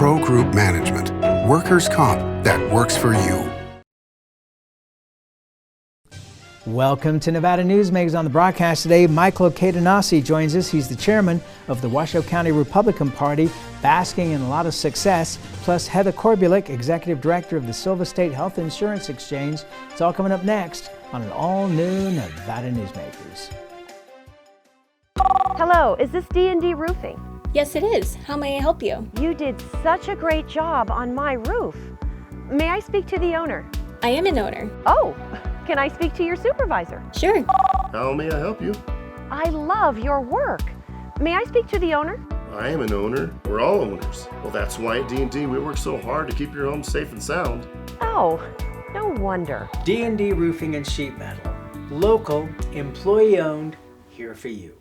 Pro Group Management. Workers' comp that works for you. Welcome to Nevada Newsmakers. On the broadcast today, Michael Kadency joins us. He's the chairman of the Washoe County Republican Party, basking in a lot of success, plus Heather Korbulic, executive director of the Silva State Health Insurance Exchange. It's all coming up next on an all-new Nevada Newsmakers. Hello, is this D&D Roofing? Yes, it is. How may I help you? You did such a great job on my roof. May I speak to the owner? I am an owner. Oh, can I speak to your supervisor? Sure. How may I help you? I love your work. May I speak to the owner? I am an owner. We're all owners. Well, that's why at D&D we work so hard to keep your home safe and sound. Oh, no wonder. D&D Roofing and Sheet Metal. Local, employee-owned, here for you.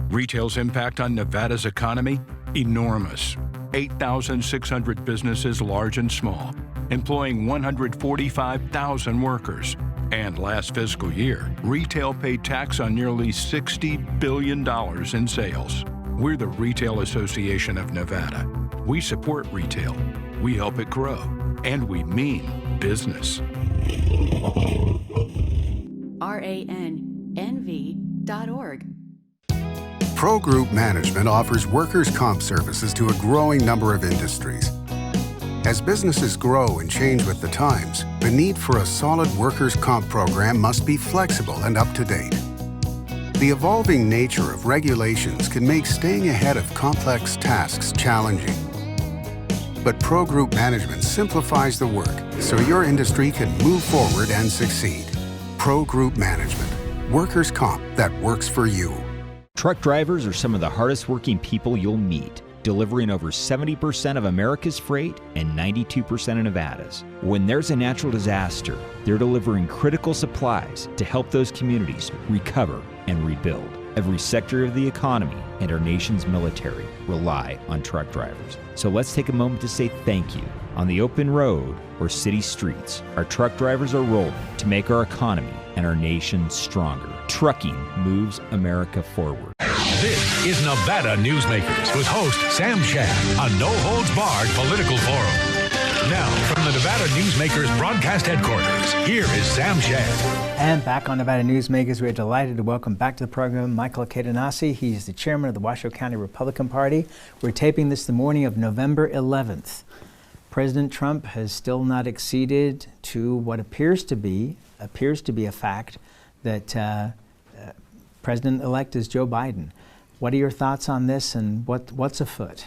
Retail's impact on Nevada's economy? Enormous. 8,600 businesses, large and small, employing 145,000 workers. And last fiscal year, retail paid tax on nearly $60 billion in sales. We're the Retail Association of Nevada. We support retail, we help it grow, and we mean business. RANNV.org. Pro Group Management offers workers' comp services to a growing number of industries. As businesses grow and change with the times, the need for a solid workers' comp program must be flexible and up to date. The evolving nature of regulations can make staying ahead of complex tasks challenging. But Pro Group Management simplifies the work so your industry can move forward and succeed. Pro Group Management. Workers' comp that works for you. Truck drivers are some of the hardest working people you'll meet, delivering over 70% of America's freight and 92% of Nevada's. When there's a natural disaster, they're delivering critical supplies to help those communities recover and rebuild. Every sector of the economy and our nation's military rely on truck drivers. So let's take a moment to say thank you. On the open road or city streets, our truck drivers are rolling to make our economy and our nation stronger. Trucking moves America forward. This is Nevada Newsmakers with host Sam Shad, a no-holds-barred political forum. Now, from the Nevada Newsmakers broadcast headquarters, here is Sam Shad. And back on Nevada Newsmakers, we're delighted to welcome back to the program Michael Kadency. He's the chairman of the Washoe County Republican Party. We're taping this the morning of November 11th. President Trump has still not acceded to what appears to be a fact that President-elect is Joe Biden. What are your thoughts on this, and what's afoot?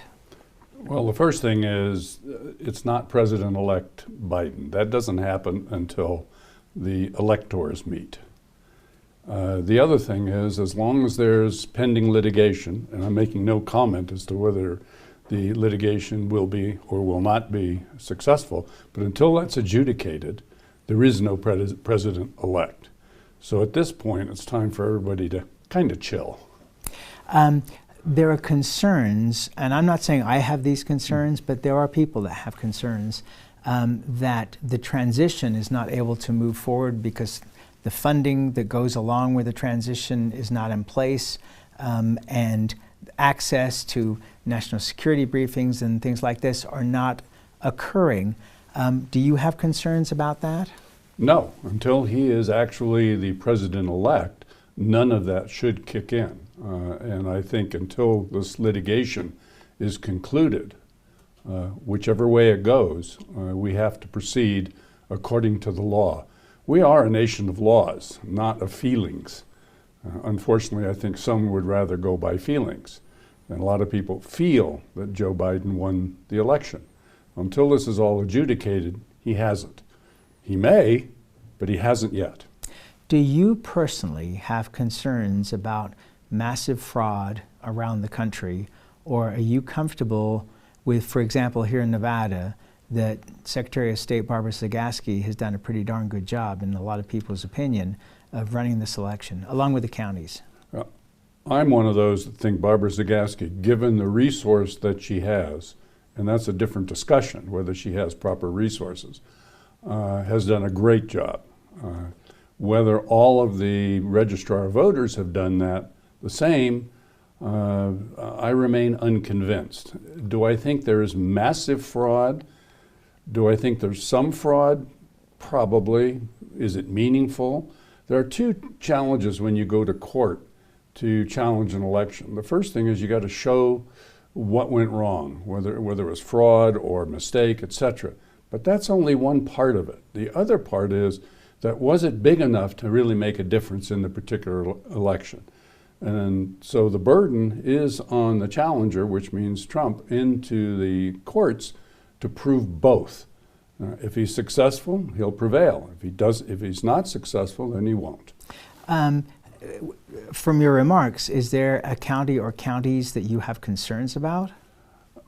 Well, the first thing is it's not President-elect Biden. That doesn't happen until the electors meet. The other thing is, as long as there's pending litigation, and I'm making no comment as to whether the litigation will be or will not be successful, but until that's adjudicated, there is no president-elect. So at this point, it's time for everybody to kind of chill. There are concerns, and I'm not saying I have these concerns, but there are people that have concerns that the transition is not able to move forward because the funding that goes along with the transition is not in place, and access to national security briefings and things like this are not occurring. Do you have concerns about that? No, until he is actually the president-elect, none of that should kick in. And I think until this litigation is concluded, whichever way it goes, we have to proceed according to the law. We are a nation of laws, not of feelings. Unfortunately, I think some would rather go by feelings. And a lot of people feel that Joe Biden won the election. Until this is all adjudicated, he hasn't. He may, but he hasn't yet. Do you personally have concerns about massive fraud around the country, or are you comfortable with, for example, here in Nevada, that Secretary of State Barbara Zagaski has done a pretty darn good job, in a lot of people's opinion, of running this election, along with the counties? I'm one of those that think Barbara Zagaski, given the resource that she has, and that's a different discussion, whether she has proper resources, has done a great job. Whether all of the registrar of voters have done that the same, I remain unconvinced. Do I think there is massive fraud? Do I think there's some fraud? Probably. Is it meaningful? There are two challenges when you go to court to challenge an election. The first thing is you got to show what went wrong, whether it was fraud or mistake, etc. But that's only one part of it. The other part is that was it big enough to really make a difference in the particular election? And so the burden is on the challenger, which means Trump, into the courts to prove both. If he's successful, he'll prevail. If he's not successful, then he won't. From your remarks, is there a county or counties that you have concerns about?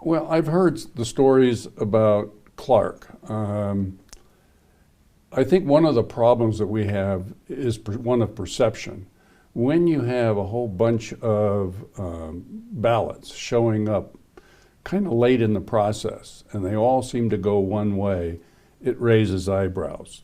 Well, I've heard the stories about Clark. I think one of the problems that we have is one of perception. When you have a whole bunch of ballots showing up kind of late in the process, and they all seem to go one way, it raises eyebrows.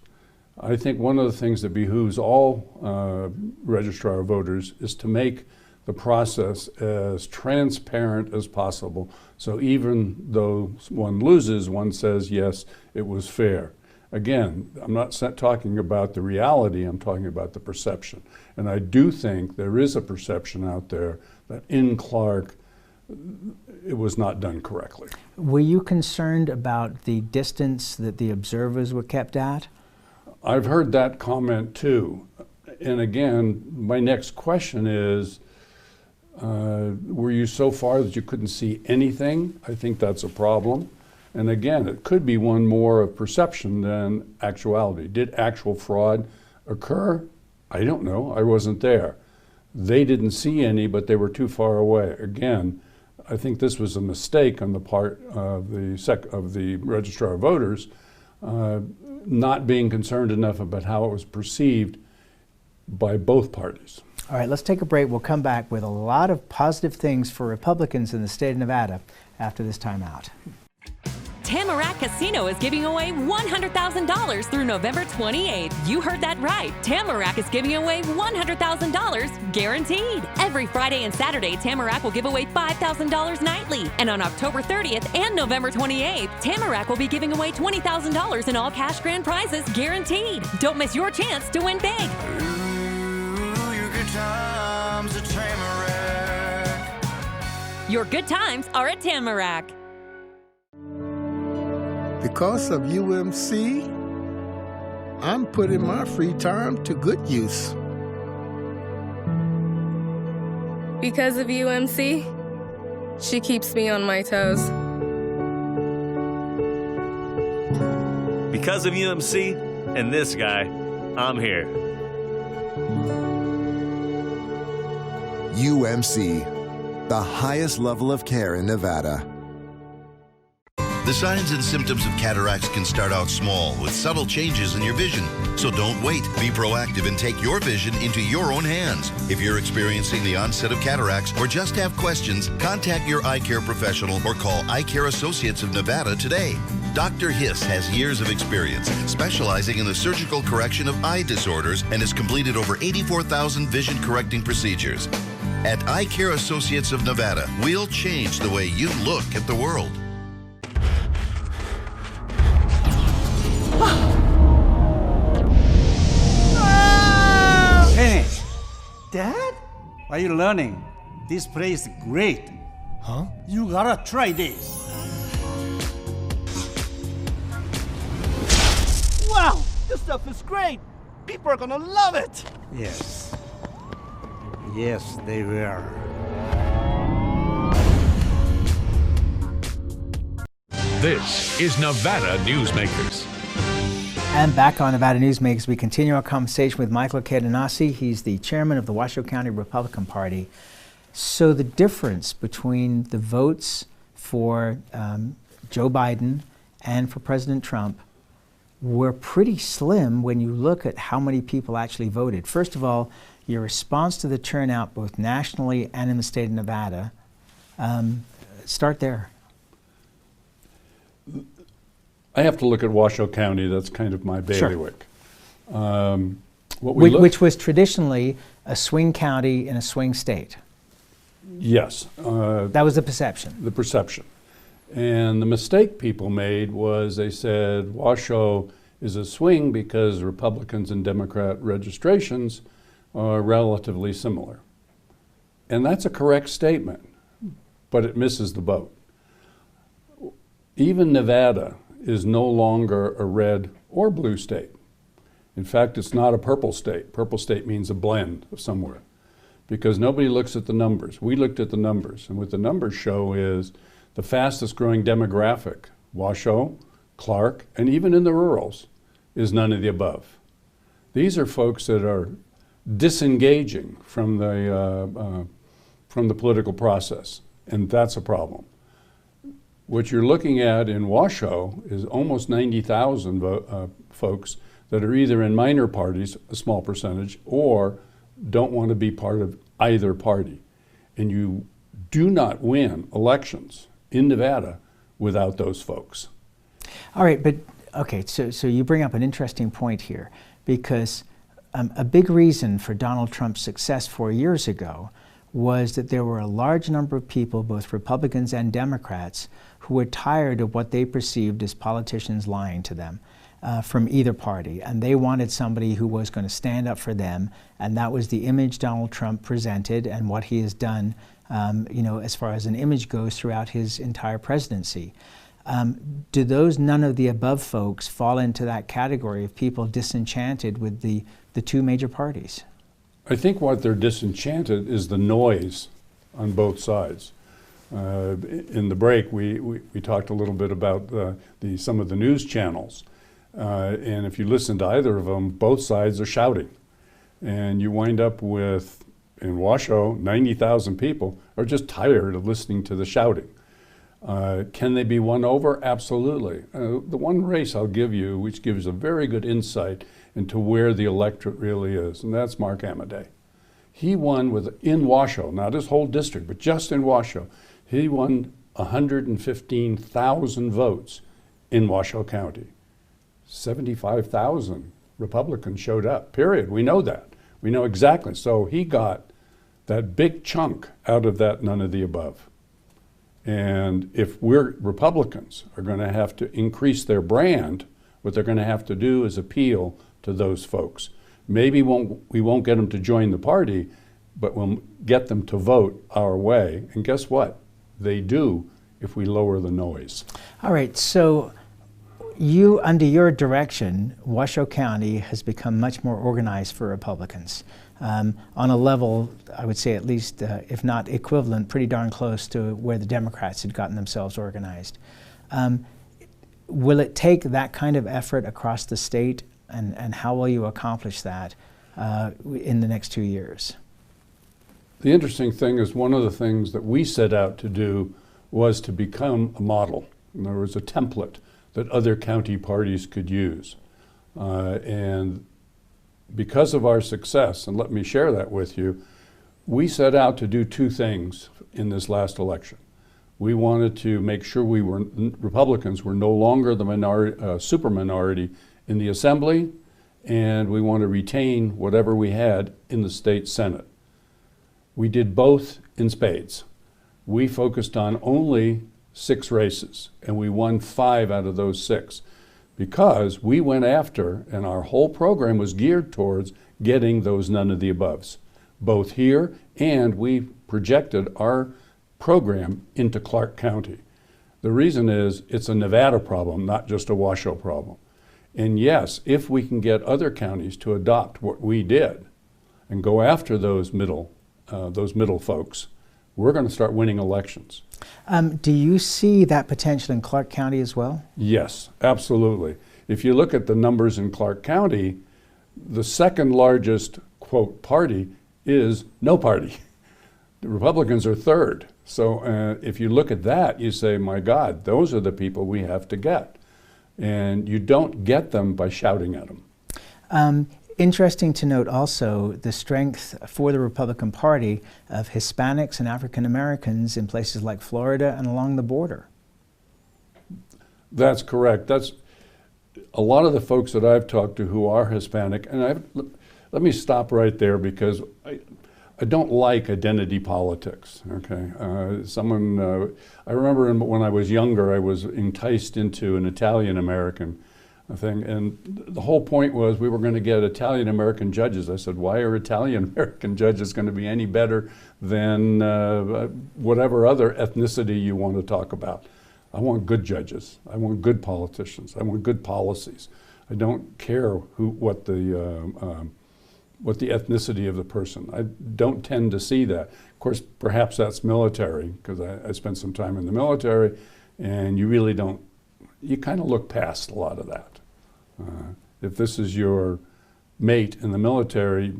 I think one of the things that behooves all registrar of voters is to make the process as transparent as possible, so even though one loses, one says, yes, it was fair. Again, I'm not talking about the reality, I'm talking about the perception. And I do think there is a perception out there that in Clark, it was not done correctly. Were you concerned about the distance that the observers were kept at? I've heard that comment too. And again, my next question is, were you so far that you couldn't see anything? I think that's a problem. And again, it could be one more of perception than actuality. Did actual fraud occur? I don't know. I wasn't there. They didn't see any, but they were too far away. Again, I think this was a mistake on the part of the registrar of voters, not being concerned enough about how it was perceived by both parties. All right, let's take a break. We'll come back with a lot of positive things for Republicans in the state of Nevada after this time out. Tamarack Casino is giving away $100,000 through November 28th. You heard that right. Tamarack is giving away $100,000 guaranteed. Every Friday and Saturday, Tamarack will give away $5,000 nightly. And on October 30th and November 28th, Tamarack will be giving away $20,000 in all cash grand prizes guaranteed. Don't miss your chance to win big. Ooh, your good times at Tamarack. Your good times are at Tamarack. Because of UMC, I'm putting my free time to good use. Because of UMC, she keeps me on my toes. Because of UMC and this guy, I'm here. UMC, the highest level of care in Nevada. The signs and symptoms of cataracts can start out small with subtle changes in your vision. So don't wait. Be proactive and take your vision into your own hands. If you're experiencing the onset of cataracts or just have questions, contact your eye care professional or call Eye Care Associates of Nevada today. Dr. Hiss has years of experience specializing in the surgical correction of eye disorders and has completed over 84,000 vision correcting procedures. At Eye Care Associates of Nevada, we'll change the way you look at the world. Hey, Dad? What are you learning? This place is great. Huh? You gotta try this. Wow, this stuff is great. People are gonna love it. Yes. Yes, they will. This is Nevada Newsmakers. And back on Nevada Newsmakers, we continue our conversation with Michael Kadency. He's the chairman of the Washoe County Republican Party. So the difference between the votes for Joe Biden and for President Trump were pretty slim when you look at how many people actually voted. First of all, your response to the turnout both nationally and in the state of Nevada. Start there. I have to look at Washoe County. That's kind of my bailiwick. Sure. Which was traditionally a swing county in a swing state. Yes. That was the perception. The perception. And the mistake people made was they said Washoe is a swing because Republicans and Democrat registrations are relatively similar. And that's a correct statement, but it misses the boat. Even Nevada is no longer a red or blue state. In fact, it's not a purple state. Purple state means a blend of somewhere, because nobody looks at the numbers. We looked at the numbers, and what the numbers show is the fastest growing demographic, Washoe, Clark, and even in the rurals, is none of the above. These are folks that are disengaging from the political process, and that's a problem. What you're looking at in Washoe is almost 90,000 folks that are either in minor parties, a small percentage, or don't want to be part of either party. And you do not win elections in Nevada without those folks. All right, but okay, so you bring up an interesting point here, because a big reason for Donald Trump's success 4 years ago was that there were a large number of people, both Republicans and Democrats, who were tired of what they perceived as politicians lying to them from either party. And they wanted somebody who was going to stand up for them. And that was the image Donald Trump presented and what he has done, as far as an image goes throughout his entire presidency. Do those none of the above folks fall into that category of people disenchanted with the two major parties? I think what they're disenchanted is the noise on both sides. In the break, we talked a little bit about some of the news channels. And if you listen to either of them, both sides are shouting. And you wind up with, in Washoe, 90,000 people are just tired of listening to the shouting. Can they be won over? Absolutely. The one race I'll give you, which gives a very good insight into where the electorate really is, and that's Mark Amadei. He won in Washoe, not his whole district, but just in Washoe, he won 115,000 votes in Washoe County. 75,000 Republicans showed up, period. We know that. We know exactly. So he got that big chunk out of that none of the above. And if we're Republicans are going to have to increase their brand, what they're going to have to do is appeal to those folks. Maybe we won't get them to join the party, but we'll get them to vote our way. And guess what? They do if we lower the noise. All right, so under your direction, Washoe County has become much more organized for Republicans. On a level, I would say at least, if not equivalent, pretty darn close to where the Democrats had gotten themselves organized. Will it take that kind of effort across the state, and how will you accomplish that in the next 2 years? The interesting thing is one of the things that we set out to do was to become a model. In other words, a template that other county parties could use. And because of our success, and let me share that with you, we set out to do two things in this last election. We wanted to make sure Republicans were no longer the minority, super minority in the Assembly, and we want to retain whatever we had in the state Senate. We did both in spades. We focused on only 6 races, and we won 5 out of those 6 because we went after, and our whole program was geared towards getting those none of the aboves, both here, and we projected our program into Clark County. The reason is it's a Nevada problem, not just a Washoe problem. And yes, if we can get other counties to adopt what we did and go after those middle folks, we're going to start winning elections. Do you see that potential in Clark County as well? Yes, absolutely. If you look at the numbers in Clark County, the second largest, quote, party is no party. The Republicans are third. So if you look at that, you say, my God, those are the people we have to get. And you don't get them by shouting at them. Interesting to note also the strength for the Republican Party of Hispanics and African Americans in places like Florida and along the border. That's correct. That's a lot of the folks that I've talked to who are Hispanic, and let me stop right there because I don't like identity politics, okay? I remember when I was younger, I was enticed into an Italian-American thing, and the whole point was we were going to get Italian-American judges. I said, why are Italian-American judges going to be any better than whatever other ethnicity you want to talk about? I want good judges. I want good politicians. I want good policies. I don't care what the ethnicity of the person. I don't tend to see that. Of course, perhaps that's military, because I spent some time in the military, and you really don't, you kind of look past a lot of that. If this is your mate in the military,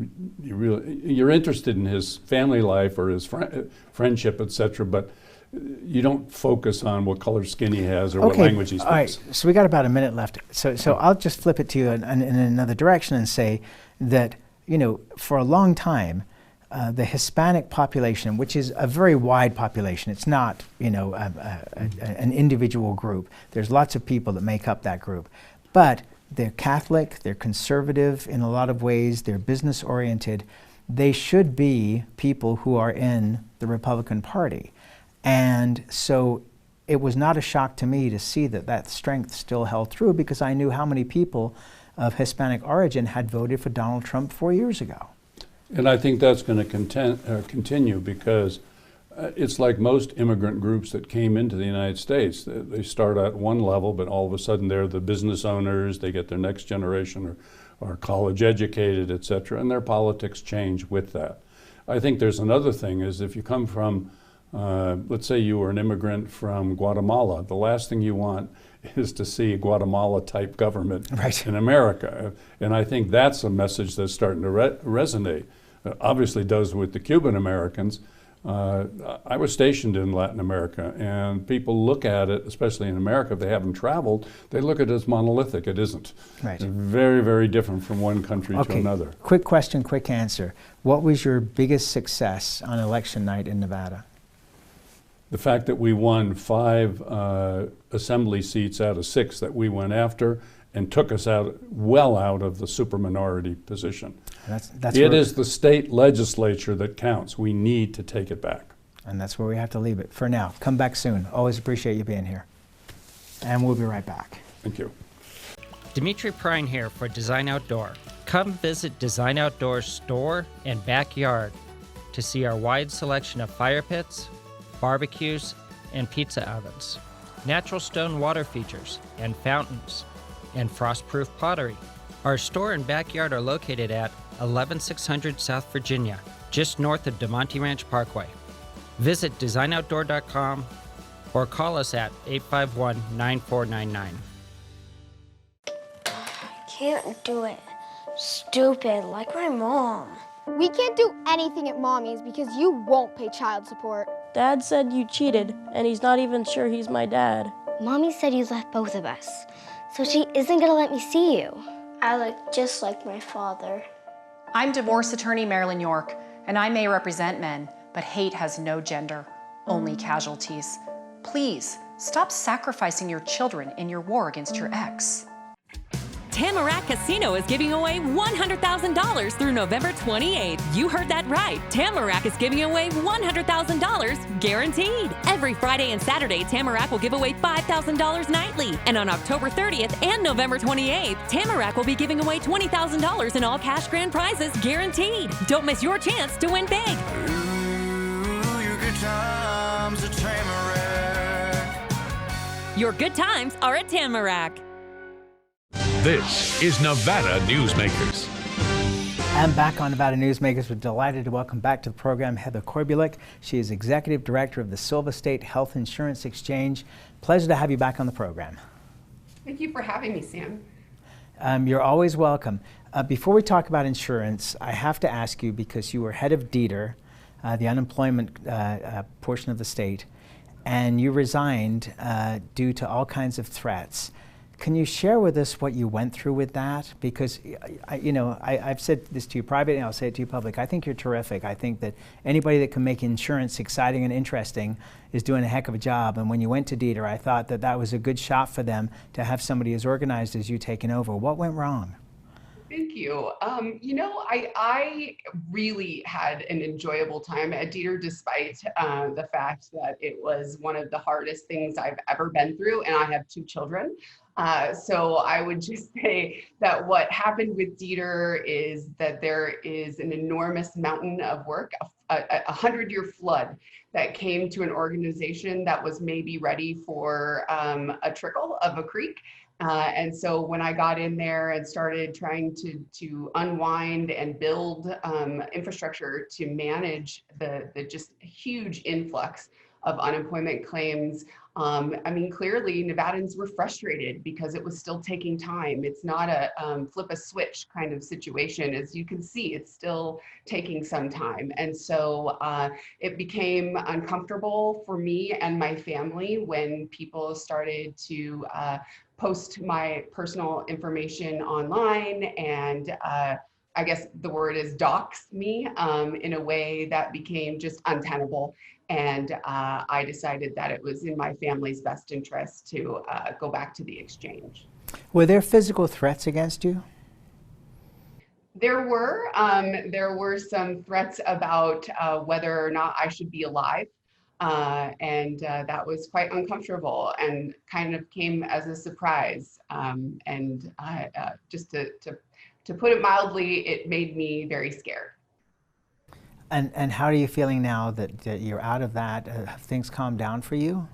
you're interested in his family life or his friendship, etc., but you don't focus on what color skin he has or what language he speaks. All right, so we got about a minute left. So I'll just flip it to you in another direction and say that, you know, for a long time, the Hispanic population, which is a very wide population, it's not, you know, an individual group. There's lots of people that make up that group. But they're Catholic, they're conservative in a lot of ways, they're business oriented. They should be people who are in the Republican Party. And so it was not a shock to me to see that strength still held through, because I knew how many people of Hispanic origin had voted for Donald Trump 4 years ago. And I think that's going to continue, because it's like most immigrant groups that came into the United States. They start at one level, but all of a sudden they're the business owners, they get their next generation or college educated, et cetera, and their politics change with that. I think there's another thing is if you come from, let's say you were an immigrant from Guatemala, the last thing you want is to see a Guatemala-type government in America. And I think that's a message that's starting to resonate. Obviously does with the Cuban Americans. I was stationed in Latin America, and people look at it, especially in America, if they haven't traveled, they look at it as monolithic. It isn't. Right. It's very, very different from one country to another. Quick question, quick answer. What was your biggest success on election night in Nevada? The fact that we won 5 assembly seats out of 6 that we went after and took us well out of the super minority position. It is the state legislature that counts. We need to take it back. And that's where we have to leave it for now. Come back soon. Always appreciate you being here. And we'll be right back. Thank you. Dimitri Prine here for Design Outdoor. Come visit Design Outdoor's store and backyard to see our wide selection of fire pits, barbecues, and pizza ovens, natural stone water features and fountains, and frost-proof pottery. Our store and backyard are located at 11600 South Virginia, just north of DeMonte Ranch Parkway. Visit designoutdoor.com or call us at 851-9499. Can't do it. Stupid, like my mom. We can't do anything at Mommy's because you won't pay child support. Dad said you cheated, and he's not even sure he's my dad. Mommy said you left both of us, so she isn't gonna let me see you. I look just like my father. I'm divorce attorney Marilyn York, and I may represent men, but hate has no gender, only casualties. Please, stop sacrificing your children in your war against your ex. Tamarack Casino is giving away $100,000 through November 28th. You heard that right. Tamarack is giving away $100,000 guaranteed. Every Friday and Saturday, Tamarack will give away $5,000 nightly. And on October 30th and November 28th, Tamarack will be giving away $20,000 in all cash grand prizes guaranteed. Don't miss your chance to win big. Ooh, your good times at Tamarack. Your good times are at Tamarack. This is Nevada Newsmakers. And back on Nevada Newsmakers, we're delighted to welcome back to the program Heather Korbulic. She is Executive Director of the Silva State Health Insurance Exchange. Pleasure to have you back on the program. Thank you for having me, Sam. You're always welcome. Before we talk about insurance, I have to ask you, because you were head of DETR, the unemployment portion of the state, and you resigned due to all kinds of threats. Can you share with us what you went through with that? Because, I've said this to you privately, and I'll say it to you public. I think you're terrific. I think that anybody that can make insurance exciting and interesting is doing a heck of a job. And when you went to DETR, I thought that that was a good shot for them to have somebody as organized as you taking over. What went wrong? Thank you. I really had an enjoyable time at Dieter, despite the fact that it was one of the hardest things I've ever been through, and I have 2 children. So I would just say that what happened with Dieter is that there is an enormous mountain of work, a 100-year flood that came to an organization that was maybe ready for a trickle of a creek. And so when I got in there and started trying to unwind and build infrastructure to manage the just huge influx of unemployment claims, clearly Nevadans were frustrated because it was still taking time. It's not a flip a switch kind of situation. As you can see, it's still taking some time. And so it became uncomfortable for me and my family when people started to post my personal information online and I guess the word is dox me in a way that became just untenable. And I decided that it was in my family's best interest to go back to the exchange. Were there physical threats against you? There were some threats about whether or not I should be alive. And that was quite uncomfortable and kind of came as a surprise. Just to put it mildly, it made me very scared. And how are you feeling now that you're out of that? Have things calmed down for you?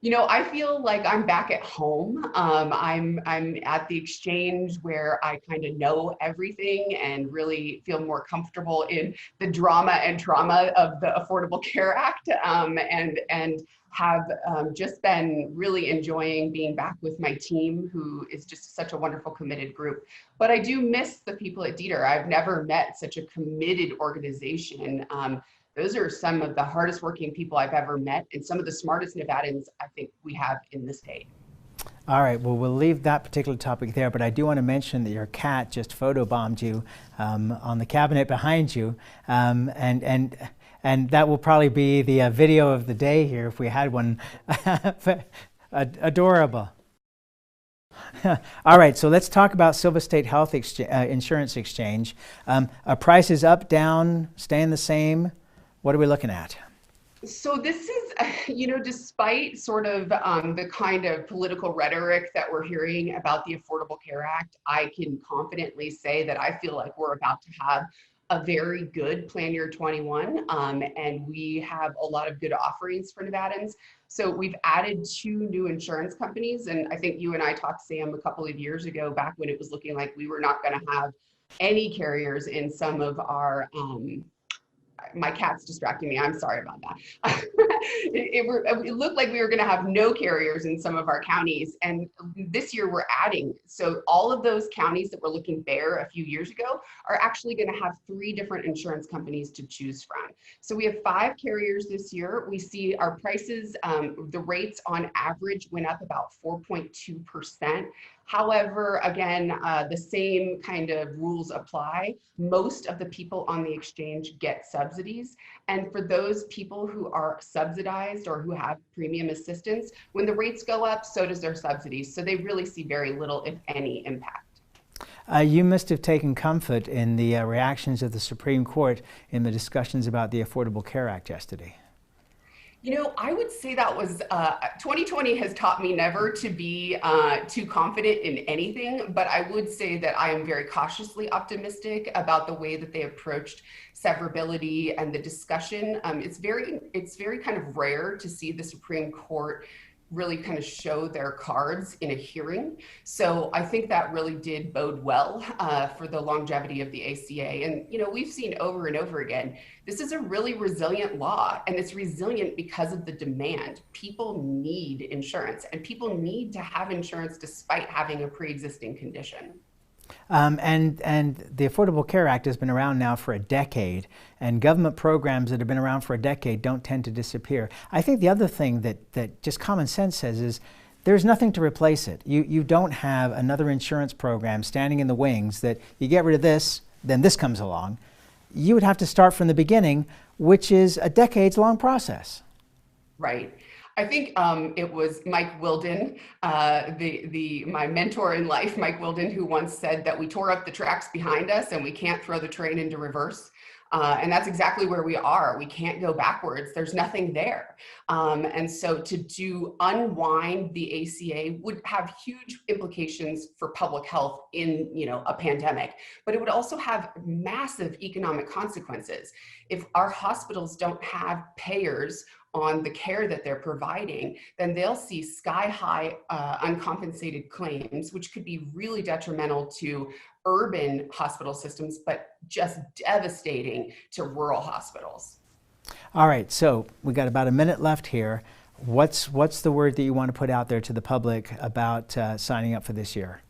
I feel like I'm back at home. I'm at the exchange where I kind of know everything and really feel more comfortable in the drama and trauma of the Affordable Care Act, and have just been really enjoying being back with my team, who is just such a wonderful, committed group. But I do miss the people at Dieter. I've never met such a committed organization. Those are some of the hardest working people I've ever met and some of the smartest Nevadans I think we have in the state. All right, well, we'll leave that particular topic there, but I do want to mention that your cat just photobombed you on the cabinet behind you, and that will probably be the video of the day here if we had one. Adorable. All right, so let's talk about Silva State Health Insurance Exchange. Prices up, down, staying the same? What are we looking at? So this is, despite sort of the kind of political rhetoric that we're hearing about the Affordable Care Act, I can confidently say that I feel like we're about to have a very good Plan Year 21, and we have a lot of good offerings for Nevadans. So we've added 2 new insurance companies, and I think you and I talked, Sam, a couple of years ago, back when it was looking like we were not going to have any carriers in some of our my cat's distracting me. I'm sorry about that. It looked like we were going to have no carriers in some of our counties. And this year we're adding. So all of those counties that were looking bare a few years ago are actually going to have 3 different insurance companies to choose from. So we have 5 carriers this year. We see our prices, the rates on average went up about 4.2%. However, again, the same kind of rules apply. Most of the people on the exchange get subsidies. And for those people who are subsidized or who have premium assistance, when the rates go up, so does their subsidies. So they really see very little, if any, impact. You must have taken comfort in the reactions of the Supreme Court in the discussions about the Affordable Care Act yesterday. I would say that was 2020 has taught me never to be too confident in anything, but I would say that I am very cautiously optimistic about the way that they approached severability and the discussion. It's very kind of rare to see the Supreme Court really kind of show their cards in a hearing. So I think that really did bode well for the longevity of the ACA. And, we've seen over and over again, this is a really resilient law, and it's resilient because of the demand. People need insurance, and people need to have insurance despite having a pre-existing condition. And the Affordable Care Act has been around now for a decade, and government programs that have been around for a decade don't tend to disappear. I think the other thing that just common sense says is there's nothing to replace it. You don't have another insurance program standing in the wings that you get rid of this, then this comes along. You would have to start from the beginning, which is a decades-long process. Right. I think it was Mike Wilden, my mentor in life, Mike Wilden, who once said that we tore up the tracks behind us and we can't throw the train into reverse. And that's exactly where we are. We can't go backwards. There's nothing there. And so to unwind the ACA would have huge implications for public health in, a pandemic, but it would also have massive economic consequences. If our hospitals don't have payers on the care that they're providing, then they'll see sky-high uncompensated claims, which could be really detrimental to urban hospital systems, but just devastating to rural hospitals. All right, so we got about a minute left here. What's the word that you want to put out there to the public about signing up for this year?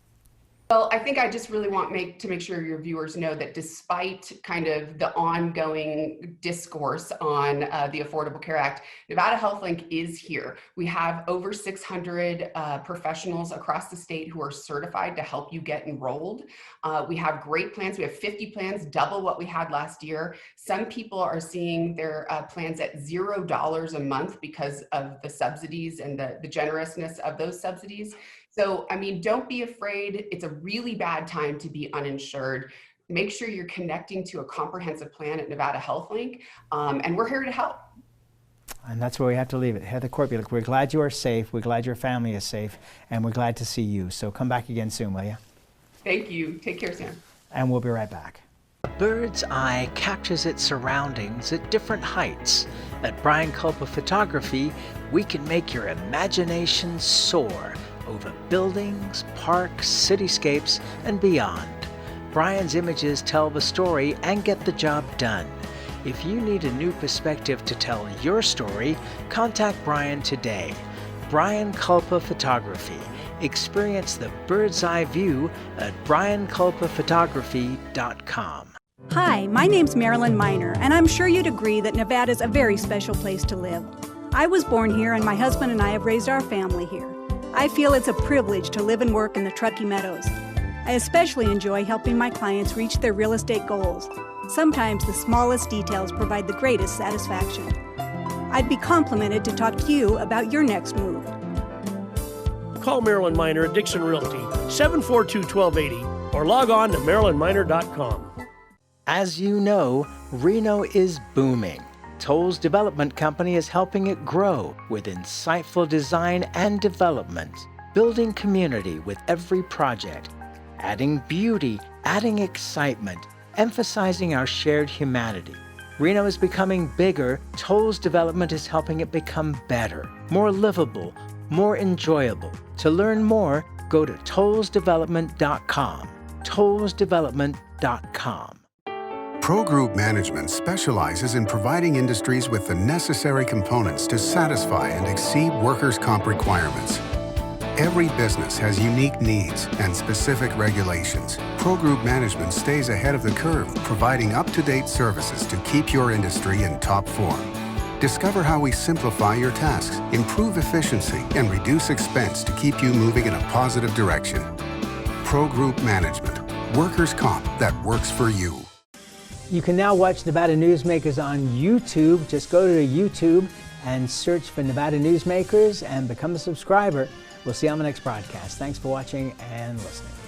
Well, I think I just really want to make sure your viewers know that despite kind of the ongoing discourse on the Affordable Care Act, Nevada HealthLink is here. We have over 600 professionals across the state who are certified to help you get enrolled. We have great plans. We have 50 plans, double what we had last year. Some people are seeing their plans at $0 a month because of the subsidies and the generousness of those subsidies. So, don't be afraid. It's a really bad time to be uninsured. Make sure you're connecting to a comprehensive plan at Nevada HealthLink, and we're here to help. And that's where we have to leave it. Heather Korbulic, we're glad you are safe. We're glad your family is safe, and we're glad to see you. So come back again soon, will you? Thank you. Take care, Sam. And we'll be right back. A bird's eye captures its surroundings at different heights. At Brian Culpa Photography, we can make your imagination soar over buildings, parks, cityscapes, and beyond. Brian's images tell the story and get the job done. If you need a new perspective to tell your story, contact Brian today. Brian Culpa Photography. Experience the bird's eye view at brianculpaphotography.com. Hi, my name's Marilyn Miner, and I'm sure you'd agree that Nevada's a very special place to live. I was born here, and my husband and I have raised our family here. I feel it's a privilege to live and work in the Truckee Meadows. I especially enjoy helping my clients reach their real estate goals. Sometimes the smallest details provide the greatest satisfaction. I'd be complimented to talk to you about your next move. Call Marilyn Miner at Dixon Realty, 742-1280, or log on to marilynminer.com. As you know, Reno is booming. Toll's development company is helping it grow with insightful design and development, building community with every project, adding beauty, adding excitement, emphasizing our shared humanity. Reno is becoming bigger. Toll's development is helping it become better, more livable, more enjoyable. To learn more, go to tollsdevelopment.com. tollsdevelopment.com. Pro Group Management specializes in providing industries with the necessary components to satisfy and exceed workers' comp requirements. Every business has unique needs and specific regulations. Pro Group Management stays ahead of the curve, providing up-to-date services to keep your industry in top form. Discover how we simplify your tasks, improve efficiency, and reduce expense to keep you moving in a positive direction. Pro Group Management, workers' comp that works for you. You can now watch Nevada Newsmakers on YouTube. Just go to YouTube and search for Nevada Newsmakers and become a subscriber. We'll see you on the next broadcast. Thanks for watching and listening.